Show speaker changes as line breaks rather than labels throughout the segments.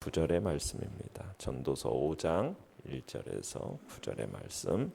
9절의 말씀입니다. 전도서 5장 1절에서 9절의 말씀,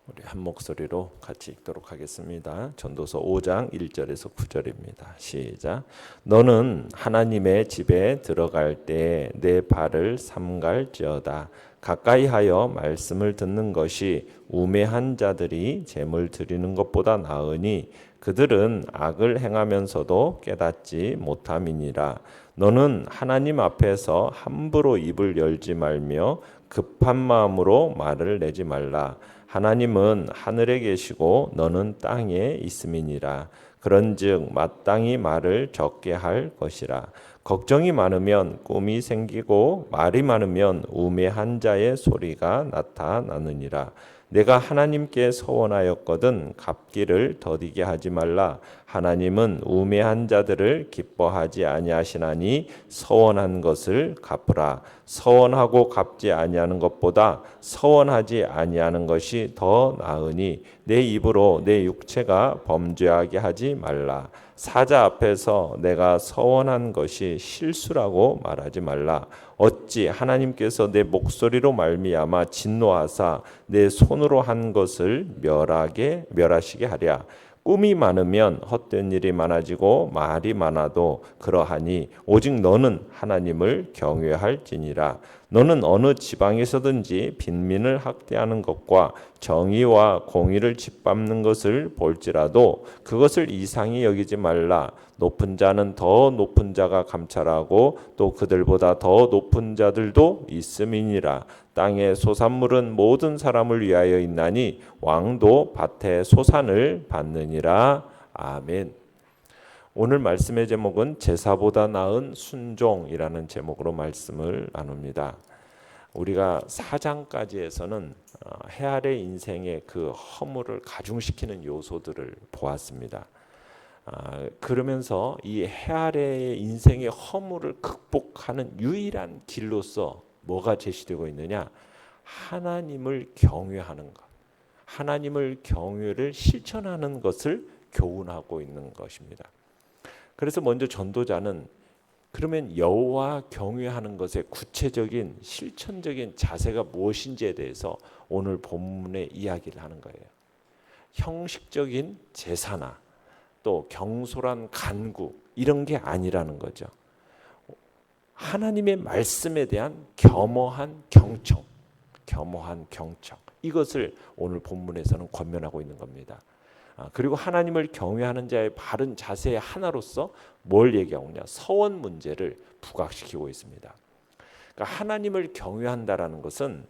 우리 한 목소리로 같이 읽도록 하겠습니다. 전도서 5장 1절에서 9절입니다. 시작. 너는 하나님의 집에 들어갈 때 내 발을 삼갈지어다. 가까이 하여 말씀을 듣는 것이 우매한 자들이 재물 드리는 것보다 나으니 그들은 악을 행하면서도 깨닫지 못함이니라. 너는 하나님 앞에서 함부로 입을 열지 말며 급한 마음으로 말을 내지 말라. 하나님은 하늘에 계시고 너는 땅에 있음이니라. 그런즉 마땅히 말을 적게 할 것이라. 걱정이 많으면 꿈이 생기고 말이 많으면 우매한 자의 소리가 나타나느니라. 내가 하나님께 서원하였거든 갚기를 더디게 하지 말라. 하나님은 우매한 자들을 기뻐하지 아니하시나니 서원한 것을 갚으라. 서원하고 갚지 아니하는 것보다 서원하지 아니하는 것이 더 나으니 내 입으로 내 육체가 범죄하게 하지 말라. 사자 앞에서 내가 서원한 것이 실수라고 말하지 말라. 어찌 하나님께서 내 목소리로 말미암아 진노하사 내 손으로 한 것을 멸하시게 하랴. 꿈이 많으면 헛된 일이 많아지고 말이 많아도 그러하니 오직 너는 하나님을 경외할지니라. 너는 어느 지방에서든지 빈민을 학대하는 것과 정의와 공의를 짓밟는 것을 볼지라도 그것을 이상히 여기지 말라. 높은 자는 더 높은 자가 감찰하고 또 그들보다 더 높은 자들도 있음이니라. 땅의 소산물은 모든 사람을 위하여 있나니 왕도 밭의 소산을 받느니라. 아멘. 오늘 말씀의 제목은 제사보다 나은 순종이라는 제목으로 말씀을 나눕니다. 우리가 4장까지에서는 해 아래 인생의 그 허물을 가중시키는 요소들을 보았습니다. 그러면서 이 해 아래의 인생의 허물을 극복하는 유일한 길로서 뭐가 제시되고 있느냐? 하나님을 경외하는 것, 하나님을 경외를 실천하는 것을 교훈하고 있는 것입니다. 그래서 먼저 전도자는 그러면 여호와 경외하는 것의 구체적인 실천적인 자세가 무엇인지에 대해서 오늘 본문의 이야기를 하는 거예요. 형식적인 제사나 또 경솔한 간구 이런 게 아니라는 거죠. 하나님의 말씀에 대한 겸허한 경청, 이것을 오늘 본문에서는 권면하고 있는 겁니다. 그리고 하나님을 경외하는 자의 바른 자세의 하나로서 뭘 얘기하고 있냐? 서원 문제를 부각시키고 있습니다. 그러니까 하나님을 경외한다라는 것은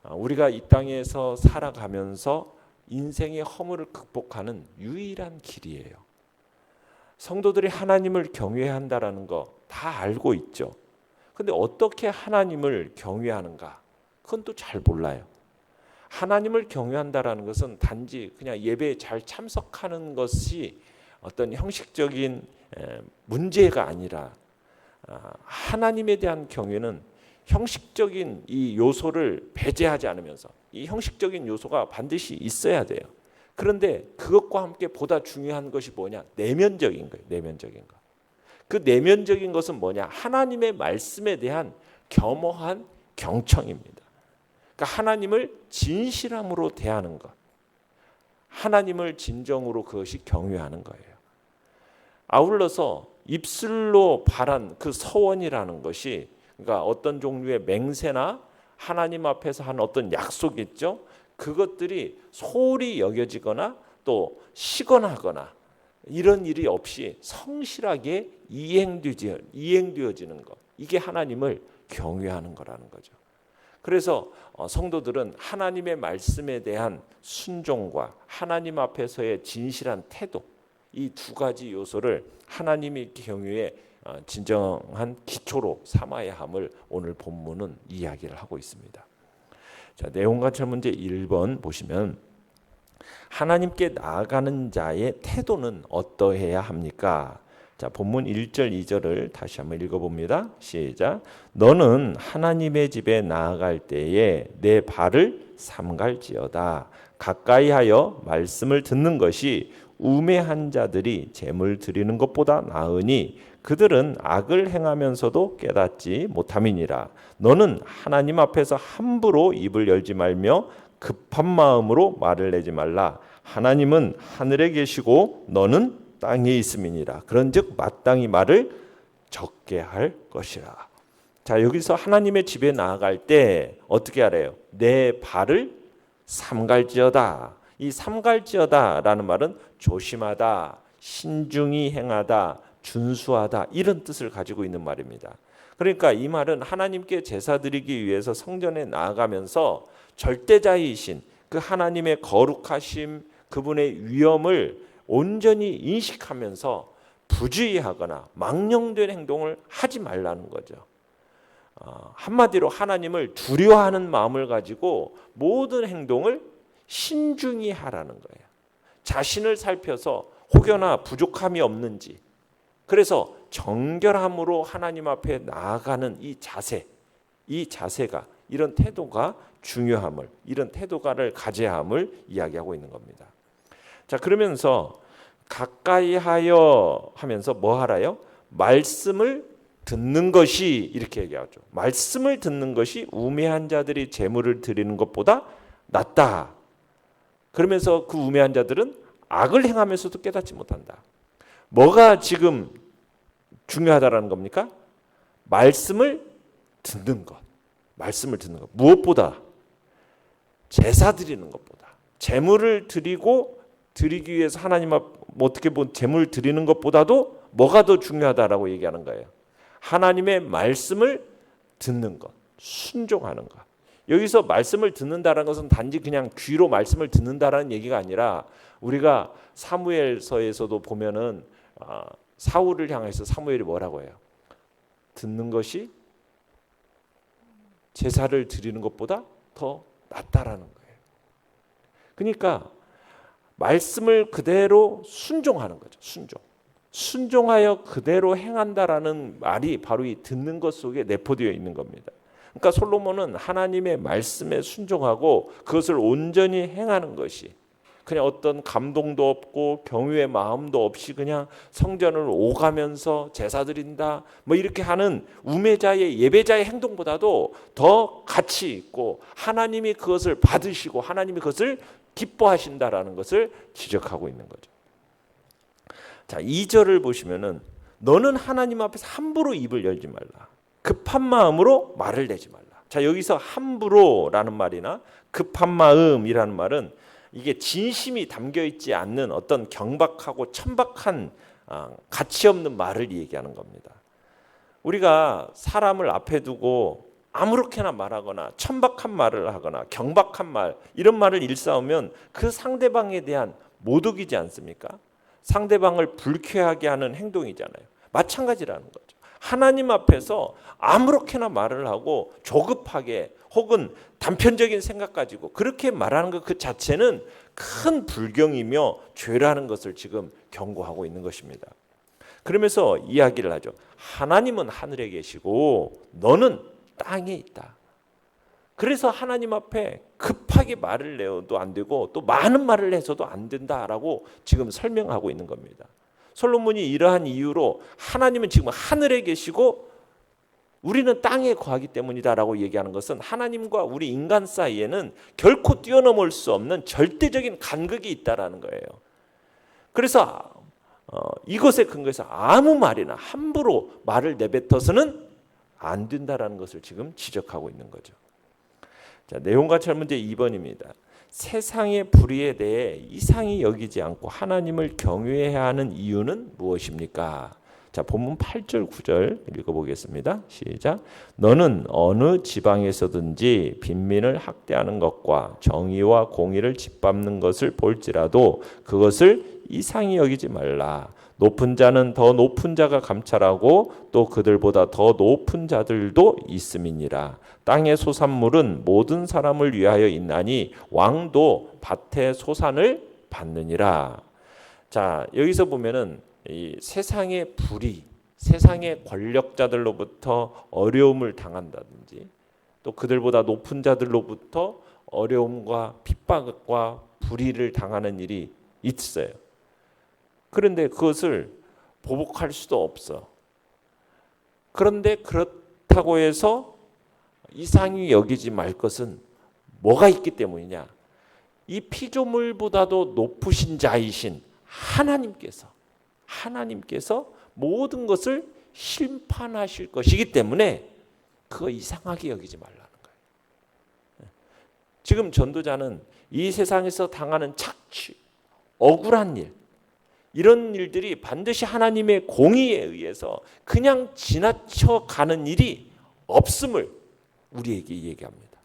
우리가 이 땅에서 살아가면서 인생의 허물을 극복하는 유일한 길이에요. 성도들이 하나님을 경외한다라는 거 다 알고 있죠. 근데 어떻게 하나님을 경외하는가? 그건 또 잘 몰라요. 하나님을 경외한다라는 것은 단지 그냥 예배에 잘 참석하는 것이 어떤 형식적인 문제가 아니라 하나님에 대한 경외는 형식적인 이 요소를 배제하지 않으면서 이 형식적인 요소가 반드시 있어야 돼요. 그런데 그것과 함께 보다 중요한 것이 뭐냐? 내면적인 거예요. 내면적인 거. 그 내면적인 것은 뭐냐? 하나님의 말씀에 대한 겸허한 경청입니다. 그러니까 하나님을 진실함으로 대하는 것, 하나님을 진정으로 그것이 경외하는 거예요. 아울러서 입술로 발한 그 서원이라는 것이 그러니까 어떤 종류의 맹세나 하나님 앞에서 한 어떤 약속이 있죠. 그것들이 소홀히 여겨지거나 또 시건하거나 이런 일이 없이 성실하게 이행되어지는 것, 이게 하나님을 경외하는 거라는 거죠. 그래서 성도들은 하나님의 말씀에 대한 순종과 하나님 앞에서의 진실한 태도, 이 두 가지 요소를 하나님의 경외의 진정한 기초로 삼아야 함을 오늘 본문은 이야기를 하고 있습니다. 자, 내용관찰 문제 1번 보시면 하나님께 나아가는 자의 태도는 어떠해야 합니까? 자, 본문 1절 2절을 다시 한번 읽어봅니다. 시작. 너는 하나님의 집에 나아갈 때에 내 발을 삼갈지어다. 가까이 하여 말씀을 듣는 것이 우매한 자들이 재물 드리는 것보다 나으니 그들은 악을 행하면서도 깨닫지 못함이니라. 너는 하나님 앞에서 함부로 입을 열지 말며 급한 마음으로 말을 내지 말라. 하나님은 하늘에 계시고 너는 땅에 있음이니라. 그런즉 마땅히 말을 적게 할 것이라. 자, 여기서 하나님의 집에 나아갈 때 어떻게 하래요? 내 발을 삼갈지어다. 이 삼갈지어다라는 말은 조심하다, 신중히 행하다, 준수하다 이런 뜻을 가지고 있는 말입니다. 그러니까 이 말은 하나님께 제사 드리기 위해서 성전에 나아가면서 절대자이신 그 하나님의 거룩하심, 그분의 위엄을 온전히 인식하면서 부주의하거나 망령된 행동을 하지 말라는 거죠. 한마디로 하나님을 두려워하는 마음을 가지고 모든 행동을 신중히 하라는 거예요. 자신을 살펴서 혹여나 부족함이 없는지, 그래서 정결함으로 하나님 앞에 나아가는 이 자세가, 이런 태도가 중요함을, 이런 태도가를 가져야 함을 이야기하고 있는 겁니다. 자, 그러면서 가까이 하여 하면서 뭐 하라요? 말씀을 듣는 것이, 이렇게 얘기하죠. 말씀을 듣는 것이 우매한 자들이 제물을 드리는 것보다 낫다. 그러면서 그 우매한 자들은 악을 행하면서도 깨닫지 못한다. 뭐가 지금 중요하다라는 겁니까? 말씀을 듣는 것. 말씀을 듣는 것. 무엇보다 제사 드리는 것보다, 제물을 드리기 위해서 하나님 앞 어떻게 보면 제물 드리는 것보다도 뭐가 더 중요하다라고 얘기하는 거예요. 하나님의 말씀을 듣는 것, 순종하는 것. 여기서 말씀을 듣는다는 것은 단지 그냥 귀로 말씀을 듣는다라는 얘기가 아니라, 우리가 사무엘서에서도 보면은 사울을 향해서 사무엘이 뭐라고 해요? 듣는 것이 제사를 드리는 것보다 더 낫다라는 거예요. 그러니까 말씀을 그대로 순종하는 거죠. 순종하여 그대로 행한다라는 말이 바로 이 듣는 것 속에 내포되어 있는 겁니다. 그러니까 솔로몬은 하나님의 말씀에 순종하고 그것을 온전히 행하는 것이, 그냥 어떤 감동도 없고 경유의 마음도 없이 그냥 성전을 오가면서 제사 드린다 뭐 이렇게 하는 우매자의 예배자의 행동보다도 더 가치 있고, 하나님이 그것을 받으시고 하나님이 그것을 기뻐하신다라는 것을 지적하고 있는 거죠. 자, 2절을 보시면은 너는 하나님 앞에서 함부로 입을 열지 말라. 급한 마음으로 말을 내지 말라. 자, 여기서 함부로라는 말이나 급한 마음이라는 말은 이게 진심이 담겨 있지 않는 어떤 경박하고 천박한 가치 없는 말을 얘기하는 겁니다. 우리가 사람을 앞에 두고 아무렇게나 말하거나 천박한 말을 하거나 경박한 말, 이런 말을 일삼으면 그 상대방에 대한 모독이지 않습니까? 상대방을 불쾌하게 하는 행동이잖아요. 마찬가지라는 거죠. 하나님 앞에서 아무렇게나 말을 하고 조급하게 혹은 단편적인 생각 가지고 그렇게 말하는 것 그 자체는 큰 불경이며 죄라는 것을 지금 경고하고 있는 것입니다. 그러면서 이야기를 하죠. 하나님은 하늘에 계시고 너는 땅에 있다. 그래서 하나님 앞에 급하게 말을 내어도 안 되고 또 많은 말을 해서도 안 된다라고 지금 설명하고 있는 겁니다. 솔로몬이 이러한 이유로 하나님은 지금 하늘에 계시고 우리는 땅에 거하기 때문이다라고 얘기하는 것은 하나님과 우리 인간 사이에는 결코 뛰어넘을 수 없는 절대적인 간극이 있다라는 거예요. 그래서 이것에 근거해서 아무 말이나 함부로 말을 내뱉어서는 안 된다라는 것을 지금 지적하고 있는 거죠. 자, 내용과 문제 2번입니다. 세상의 불의에 대해 이상히 여기지 않고 하나님을 경외해야 하는 이유는 무엇입니까? 자, 본문 8절 9절 읽어보겠습니다. 시작. 너는 어느 지방에서든지 빈민을 학대하는 것과 정의와 공의를 짓밟는 것을 볼지라도 그것을 이상히 여기지 말라. 높은 자는 더 높은 자가 감찰하고 또 그들보다 더 높은 자들도 있음이니라. 땅의 소산물은 모든 사람을 위하여 있나니 왕도 밭의 소산을 받느니라. 자, 여기서 보면은 이 세상의 불의, 세상의 권력자들로부터 어려움을 당한다든지 또 그들보다 높은 자들로부터 어려움과 핍박과 불의를 당하는 일이 있어요. 그런데 그것을 보복할 수도 없어. 그런데 그렇다고 해서 이상히 여기지 말 것은 뭐가 있기 때문이냐? 이 피조물보다도 높으신 자이신 하나님께서 모든 것을 심판하실 것이기 때문에 그거 이상하게 여기지 말라는 거예요. 지금 전도자는 이 세상에서 당하는 착취, 억울한 일, 이런 일들이 반드시 하나님의 공의에 의해서 그냥 지나쳐 가는 일이 없음을 우리에게 얘기합니다.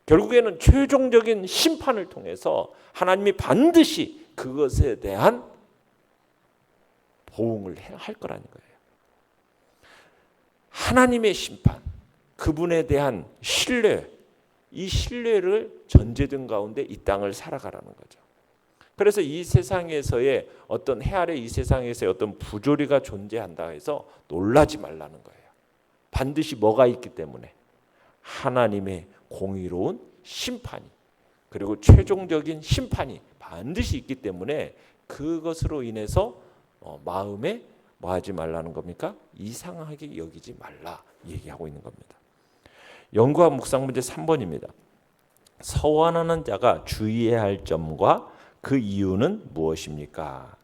결국에는 최종적인 심판을 통해서 하나님이 반드시 그것에 대한 보응을 할 거라는 거예요. 하나님의 심판, 그분에 대한 신뢰, 이 신뢰를 전제된 가운데 이 땅을 살아가라는 거죠. 그래서 이 세상에서의 어떤 해 아래 이 세상에서의 어떤 부조리가 존재한다 해서 놀라지 말라는 거예요. 반드시 뭐가 있기 때문에 하나님의 공의로운 심판이, 그리고 최종적인 심판이 반드시 있기 때문에 그것으로 인해서 마음에 뭐 하지 말라는 겁니까? 이상하게 여기지 말라 얘기하고 있는 겁니다. 연구와 묵상 문제 3번입니다. 서원하는 자가 주의해야 할 점과 그 이유는 무엇입니까?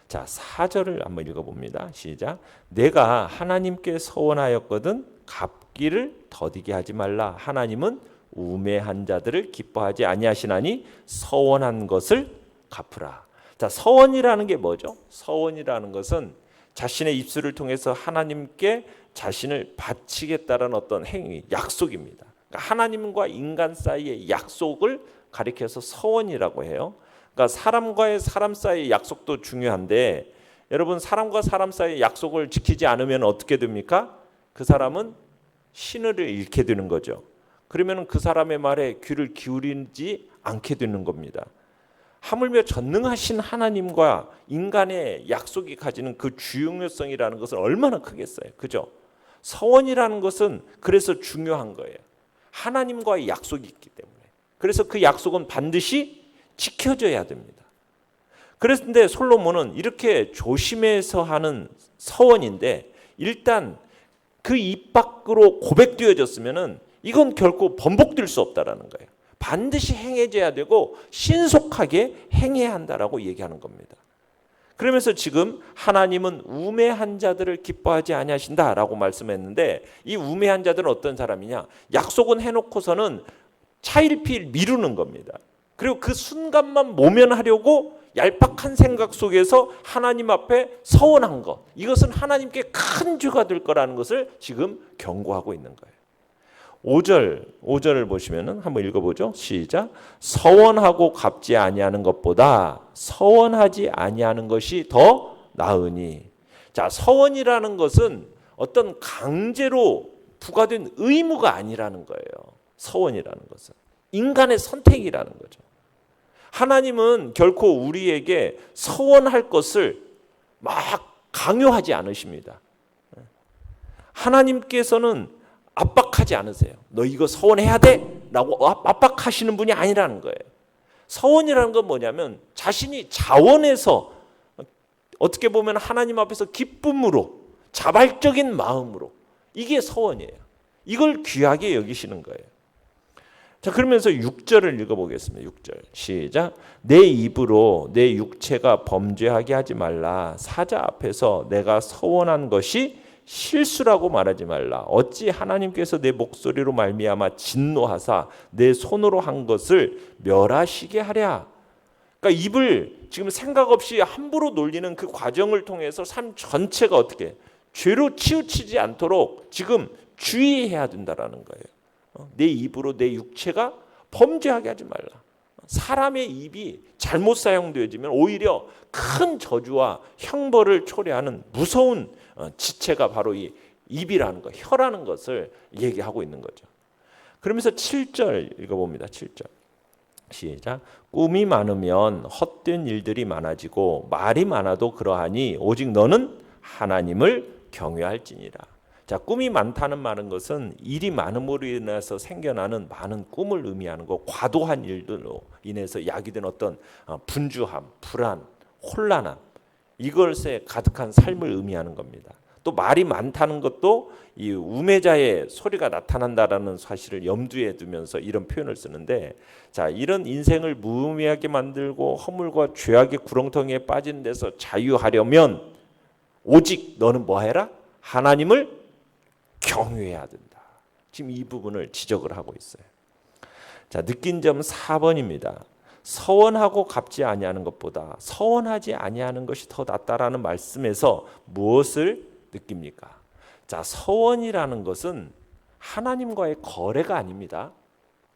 자, 4절을 한번 읽어봅니다. 시작. 내가 하나님께 서원하였거든 갚기를 더디게 하지 말라. 하나님은 우매한 자들을 기뻐하지 아니하시나니 서원한 것을 갚으라. 자, 서원이라는 게 뭐죠? 서원이라는 것은 자신의 입술을 통해서 하나님께 자신을 바치겠다는 어떤 행위, 약속입니다. 그러니까 하나님과 인간 사이의 약속을 가리켜서 서원이라고 해요. 그러니까 사람과의 사람 사이의 약속도 중요한데, 여러분 사람과 사람 사이의 약속을 지키지 않으면 어떻게 됩니까? 그 사람은 신의를 잃게 되는 거죠. 그러면 그 사람의 말에 귀를 기울이지 않게 되는 겁니다. 하물며 전능하신 하나님과 인간의 약속이 가지는 그 중요성이라는 것은 얼마나 크겠어요. 그죠? 서원이라는 것은 그래서 중요한 거예요. 하나님과의 약속이 있기 때문에. 그래서 그 약속은 반드시 지켜져야 됩니다. 그런데 솔로몬은 이렇게 조심해서 하는 서원인데, 일단 그 입 밖으로 고백되어졌으면은 이건 결코 번복될 수 없다라는 거예요. 반드시 행해져야 되고 신속하게 행해야 한다라고 얘기하는 겁니다. 그러면서 지금 하나님은 우매한 자들을 기뻐하지 아니하신다라고 말씀했는데, 이 우매한 자들은 어떤 사람이냐? 약속은 해놓고서는 차일피일 미루는 겁니다. 그리고 그 순간만 모면하려고 얄팍한 생각 속에서 하나님 앞에 서원한 것, 이것은 하나님께 큰 죄가 될 거라는 것을 지금 경고하고 있는 거예요. 5절을 보시면은 한번 읽어보죠. 시작. 서원하고 갚지 아니하는 것보다 서원하지 아니하는 것이 더 나으니. 자, 서원이라는 것은 어떤 강제로 부과된 의무가 아니라는 거예요. 서원이라는 것은 인간의 선택이라는 거죠. 하나님은 결코 우리에게 서원할 것을 막 강요하지 않으십니다. 하나님께서는 압박하지 않으세요. 너 이거 서원해야 돼? 라고 압박하시는 분이 아니라는 거예요. 서원이라는 건 뭐냐면 자신이 자원해서, 어떻게 보면 하나님 앞에서 기쁨으로, 자발적인 마음으로, 이게 서원이에요. 이걸 귀하게 여기시는 거예요. 자, 그러면서 6절을 읽어보겠습니다. 6절 시작. 내 입으로 내 육체가 범죄하게 하지 말라. 사자 앞에서 내가 서원한 것이 실수라고 말하지 말라. 어찌 하나님께서 내 목소리로 말미암아 진노하사 내 손으로 한 것을 멸하시게 하랴. 그러니까 입을 지금 생각 없이 함부로 놀리는 그 과정을 통해서 삶 전체가 어떻게 죄로 치우치지 않도록 지금 주의해야 된다라는 거예요. 내 입으로 내 육체가 범죄하게 하지 말라. 사람의 입이 잘못 사용되어지면 오히려 큰 저주와 형벌을 초래하는 무서운 지체가 바로 이 입이라는 것, 혀라는 것을 얘기하고 있는 거죠. 그러면서 7절 읽어봅니다. 7절 시작. 꿈이 많으면 헛된 일들이 많아지고 말이 많아도 그러하니 오직 너는 하나님을 경외할지니라. 자, 꿈이 많다는 말은 것은 일이 많음으로 인해서 생겨나는 많은 꿈을 의미하는 거, 과도한 일들로 인해서 야기된 어떤 분주함, 불안, 혼란함, 이것에 가득한 삶을 의미하는 겁니다. 또 말이 많다는 것도 이 우매자의 소리가 나타난다라는 사실을 염두에 두면서 이런 표현을 쓰는데, 자, 이런 인생을 무의미하게 만들고 허물과 죄악의 구렁텅이에 빠진 데서 자유하려면 오직 너는 뭐 해라? 하나님을 경외해야 된다. 지금 이 부분을 지적을 하고 있어요. 자, 느낀 점 4번입니다. 서원하고 갚지 아니하는 것보다 서원하지 아니하는 것이 더 낫다라는 말씀에서 무엇을 느낍니까? 자, 서원이라는 것은 하나님과의 거래가 아닙니다.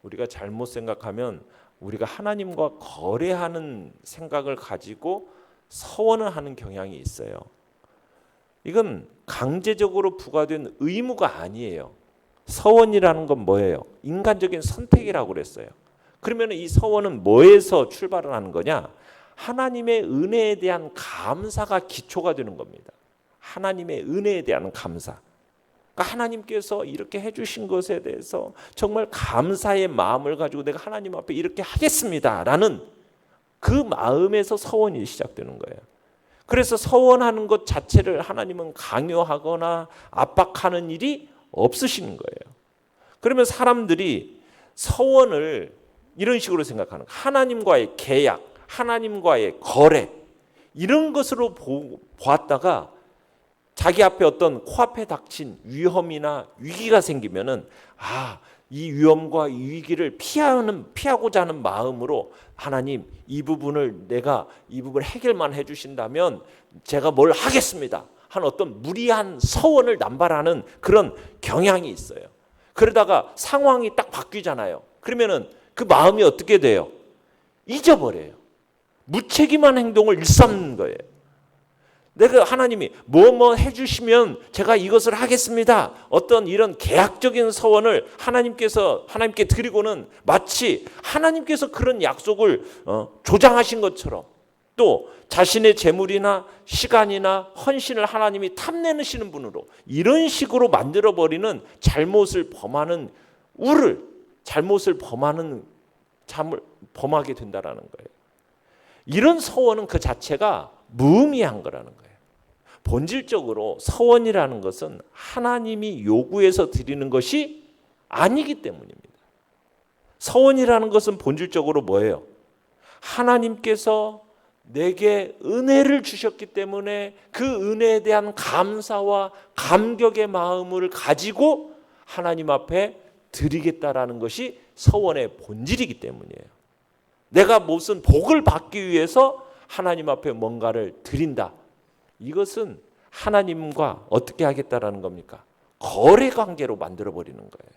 우리가 잘못 생각하면 우리가 하나님과 거래하는 생각을 가지고 서원을 하는 경향이 있어요. 이건 강제적으로 부과된 의무가 아니에요. 서원이라는 건 뭐예요? 인간적인 선택이라고 그랬어요. 그러면 이 서원은 뭐에서 출발을 하는 거냐? 하나님의 은혜에 대한 감사가 기초가 되는 겁니다. 하나님의 은혜에 대한 감사. 그러니까 하나님께서 이렇게 해주신 것에 대해서 정말 감사의 마음을 가지고 내가 하나님 앞에 이렇게 하겠습니다라는 그 마음에서 서원이 시작되는 거예요. 그래서 서원하는 것 자체를 하나님은 강요하거나 압박하는 일이 없으시는 거예요. 그러면 사람들이 서원을 이런 식으로 생각하는 거예요. 하나님과의 계약, 하나님과의 거래 이런 것으로 보았다가 자기 앞에 어떤 코앞에 닥친 위험이나 위기가 생기면은 이 위험과 이 위기를 피하고자 하는 마음으로 하나님 이 부분을 내가 이 부분을 해결만 해주신다면 제가 뭘 하겠습니다 하는 어떤 무리한 서원을 남발하는 그런 경향이 있어요. 그러다가 상황이 딱 바뀌잖아요. 그러면은 그 마음이 어떻게 돼요? 잊어버려요. 무책임한 행동을 일삼는 거예요. 내가 하나님이 뭐 해주시면 제가 이것을 하겠습니다. 어떤 이런 계약적인 서원을 하나님께 드리고는 마치 하나님께서 그런 약속을 조장하신 것처럼 또 자신의 재물이나 시간이나 헌신을 하나님이 탐내시는 분으로 이런 식으로 만들어버리는 잘못을 범하는 잘못을 범하게 된다라는 거예요. 이런 서원은 그 자체가 무의미한 거라는 거예요. 본질적으로 서원이라는 것은 하나님이 요구해서 드리는 것이 아니기 때문입니다. 서원이라는 것은 본질적으로 뭐예요? 하나님께서 내게 은혜를 주셨기 때문에 그 은혜에 대한 감사와 감격의 마음을 가지고 하나님 앞에 드리겠다라는 것이 서원의 본질이기 때문이에요. 내가 무슨 복을 받기 위해서 하나님 앞에 뭔가를 드린다. 이것은 하나님과 어떻게 하겠다라는 겁니까? 거래 관계로 만들어버리는 거예요.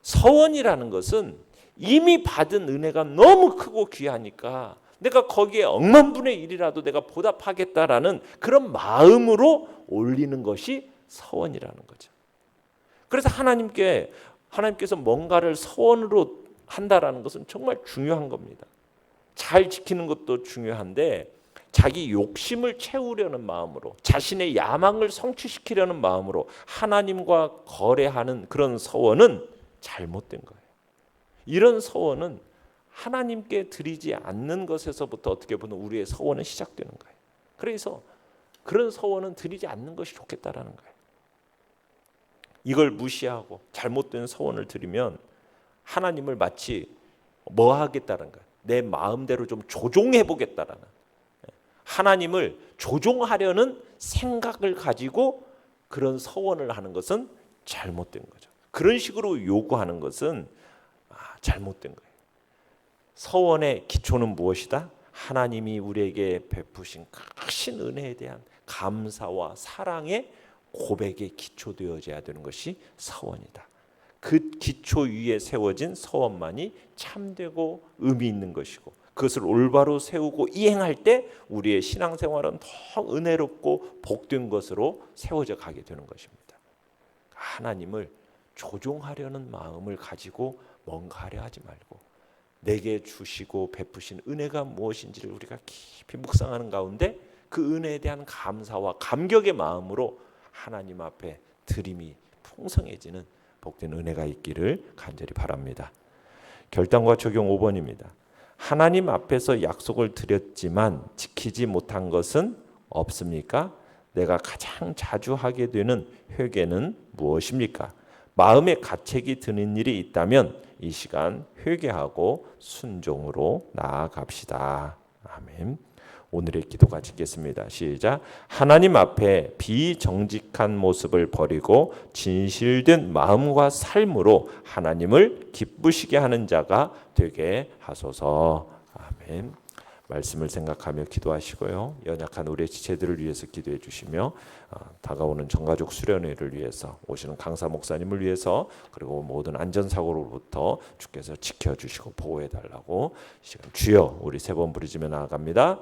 서원이라는 것은 이미 받은 은혜가 너무 크고 귀하니까 내가 거기에 억만분의 1이라도 내가 보답하겠다라는 그런 마음으로 올리는 것이 서원이라는 거죠. 그래서 하나님께서 뭔가를 서원으로 한다라는 것은 정말 중요한 겁니다. 잘 지키는 것도 중요한데 자기 욕심을 채우려는 마음으로 자신의 야망을 성취시키려는 마음으로 하나님과 거래하는 그런 서원은 잘못된 거예요. 이런 서원은 하나님께 드리지 않는 것에서부터 어떻게 보면 우리의 서원은 시작되는 거예요. 그래서 그런 서원은 드리지 않는 것이 좋겠다라는 거예요. 이걸 무시하고 잘못된 서원을 드리면 하나님을 마치 뭐 하겠다는 거예요. 내 마음대로 좀 조종해 보겠다라는, 하나님을 조종하려는 생각을 가지고 그런 서원을 하는 것은 잘못된 거죠. 그런 식으로 요구하는 것은 잘못된 거예요. 서원의 기초는 무엇이다? 하나님이 우리에게 베푸신 크신 은혜에 대한 감사와 사랑의 고백에 기초되어져야 되는 것이 서원이다. 그 기초 위에 세워진 서원만이 참되고 의미 있는 것이고 그것을 올바로 세우고 이행할 때 우리의 신앙생활은 더 은혜롭고 복된 것으로 세워져 가게 되는 것입니다. 하나님을 조종하려는 마음을 가지고 뭔가 하려 하지 말고 내게 주시고 베푸신 은혜가 무엇인지를 우리가 깊이 묵상하는 가운데 그 은혜에 대한 감사와 감격의 마음으로 하나님 앞에 드림이 풍성해지는 복된 은혜가 있기를 간절히 바랍니다. 결단과 적용 5번입니다. 하나님 앞에서 약속을 드렸지만 지키지 못한 것은 없습니까? 내가 가장 자주 하게 되는 회개는 무엇입니까? 마음에 가책이 드는 일이 있다면 이 시간 회개하고 순종으로 나아갑시다. 아멘. 오늘의 기도 같이 읽겠습니다. 시작. 하나님 앞에 비정직한 모습을 버리고 진실된 마음과 삶으로 하나님을 기쁘시게 하는 자가 되게 하소서. 아멘. 말씀을 생각하며 기도하시고요. 연약한 우리의 지체들을 위해서 기도해 주시며 다가오는 전가족 수련회를 위해서 오시는 강사 목사님을 위해서 그리고 모든 안전사고로부터 주께서 지켜주시고 보호해 달라고 시간 주여 우리 세 번 부르짖으며 나아갑니다.